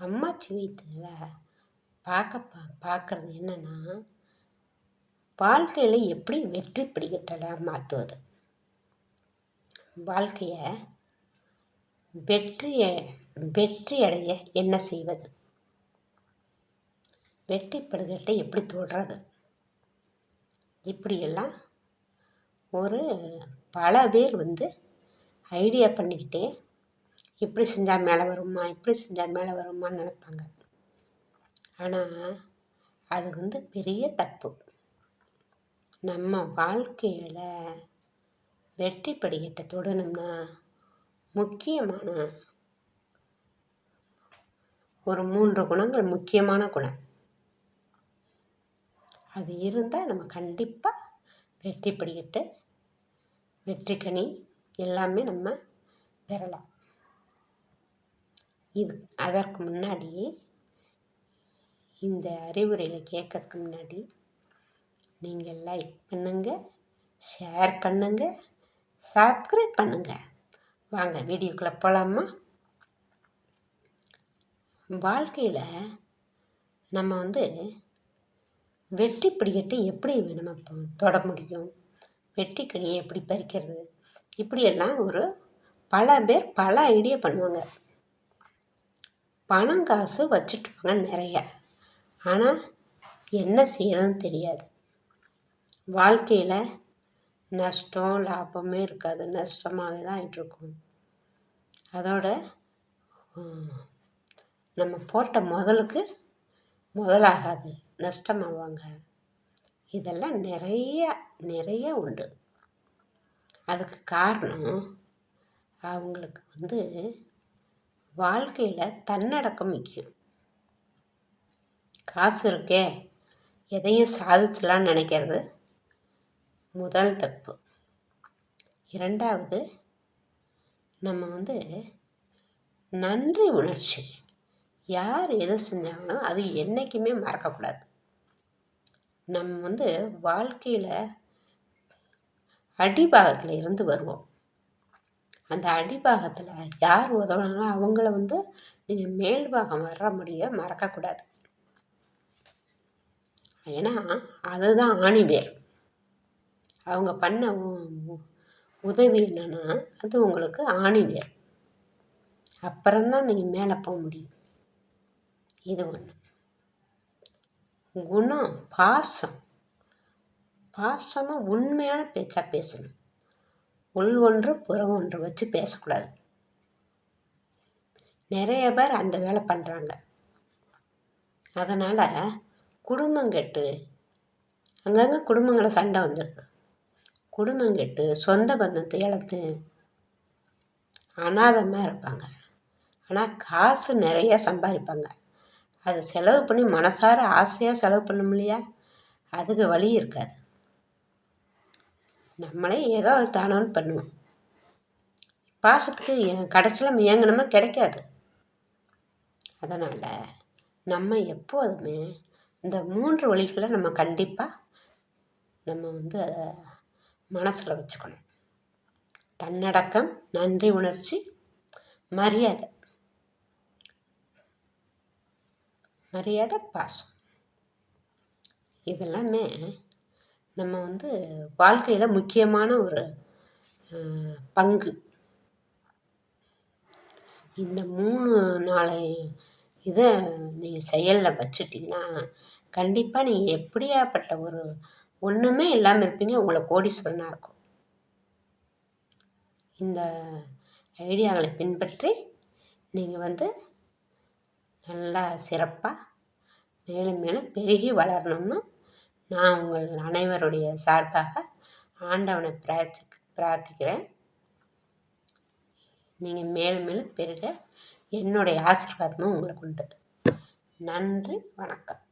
அம்மாச்சி வயிற்றுல பார்க்குறது என்னென்னா, வாழ்க்கையில் எப்படி வெற்றி படிக்கட்டெல்லாம் மாற்றுவது, வாழ்க்கையை வெற்றி அடைய என்ன செய்வது, வெற்றி படிக்கட்டை எப்படி தொடுறது, இப்படியெல்லாம் பல பேர் ஐடியா பண்ணிக்கிட்டே இப்படி செஞ்சால் மேலே வருமா, இப்படி செஞ்சால் மேலே வருமான்னு நினைப்பாங்க. ஆனால் அது பெரிய தப்பு. நம்ம வாழ்க்கையில் வெற்றி படிக்கட்டை தொடணும்னா முக்கியமான 3 குணங்கள், முக்கியமான குணம். அது இருந்தால் நம்ம கண்டிப்பாக வெற்றி படிக்கட்டு, வெற்றிக்கனி எல்லாமே நம்ம பெறலாம். அதற்கு முன்னாடி இந்த அறிவுரையில் கேட்கறதுக்கு முன்னாடி நீங்கள் லைக் பண்ணுங்கள், ஷேர் பண்ணுங்கள், சப்ஸ்கிரைப் பண்ணுங்கள். வாங்க வீடியோக்குள்ளே போகலாமா? வாழ்க்கையில் நம்ம வெற்றி படிக்கட்டை எப்படி நம்ம தொட முடியும், வெற்றி கனியை எப்படி பறிக்கிறது, இப்படியெல்லாம் பல பேர் பல ஐடியா பண்ணுவாங்க. பணம் காசு வச்சுட்ருப்பாங்க நிறைய, ஆனால் என்ன செய்யறதுன்னு தெரியாது. வாழ்க்கையில் நஷ்டம் லாபமே இருக்காது, நஷ்டமாகவே தான் ஆகிட்டுருக்கும். அதோட நம்ம போட்ட முதலுக்கு முதலாகாது, நஷ்டமாவாங்க. இதெல்லாம் நிறைய உண்டு. அதுக்கு காரணம் அவங்களுக்கு வாழ்க்கையில் தன்னடக்கம் முக்கியம். காசு இருக்கே எதையும் சாதிச்சலான்னு நினைக்கிறது முதல் தப்பு. இரண்டாவது, நம்ம நன்றி உணர்ச்சி. யார் எதை செஞ்சாலும் அது என்றைக்குமே மறக்கக்கூடாது. நம்ம வாழ்க்கையில் அடிபாகத்தில் இருந்து வருவோம். அந்த அடிபாகத்தில் யார் உதவினாலும் அவங்கள நீங்கள் மேல்பாகம் வர்ற முடிய மறக்கக்கூடாது. ஏன்னா அதுதான் ஆணிவேர். அவங்க பண்ண உதவி என்னன்னா அது உங்களுக்கு ஆணிவேர். அப்புறம்தான் நீங்கள் மேலே போக முடியும். இது ஒன்று. குணம், பாசமாக உண்மையான பேச்சாக பேசணும். உள் ஒன்று புறம் ஒன்று வச்சு பேசக்கூடாது. நிறைய பேர் அந்த வேலை பண்ணுறாங்க. அதனால் குடும்பம் கெட்டு அங்கங்கே குடும்பங்களை சண்டை வந்துடுது. குடும்பம் கெட்டு சொந்த பந்தத்தை இழந்து அனாதமாக இருப்பாங்க. ஆனால் காசு நிறைய சம்பாதிப்பாங்க. அதை செலவு பண்ணி மனசார ஆசையாக செலவு பண்ணணும் இல்லையா, அதுக்கு வழி இருக்காது. நம்மளே ஏதோ தானோன்னு பண்ணுவோம். பாசத்துக்கு கடைசியில் இயங்கணுமா கிடைக்காது. அதனால் நம்ம எப்போதுமே இந்த 3 வழிகளை நம்ம கண்டிப்பாக நம்ம அதை மனசில் வச்சுக்கணும். தன்னடக்கம், நன்றி உணர்ச்சி, மரியாதை, பாசம். இதெல்லாமே நம்ம வாழ்க்கையில் முக்கியமான ஒரு பங்கு. இந்த 3-4 இதை நீங்கள் செயலில் வச்சுட்டிங்கன்னா கண்டிப்பாக நீங்கள் எப்படியாப்பட்ட ஒன்றுமே இல்லாமல் இருப்பீங்க. உங்களை கோடீஸ்வரனாக இருக்கும். இந்த ஐடியாக்களை பின்பற்றி நீங்கள் நல்லா சிறப்பாக மேலும் மேலும் பெருகி வளரணும்னு நான் உங்கள் அனைவருடைய சார்பாக ஆண்டவனை பிரார்த்திக்கிறேன். நீங்கள் மேலும் மேலும் பெருக என்னுடைய ஆசீர்வாதமும் உங்களுக்கு உண்டு. நன்றி, வணக்கம்.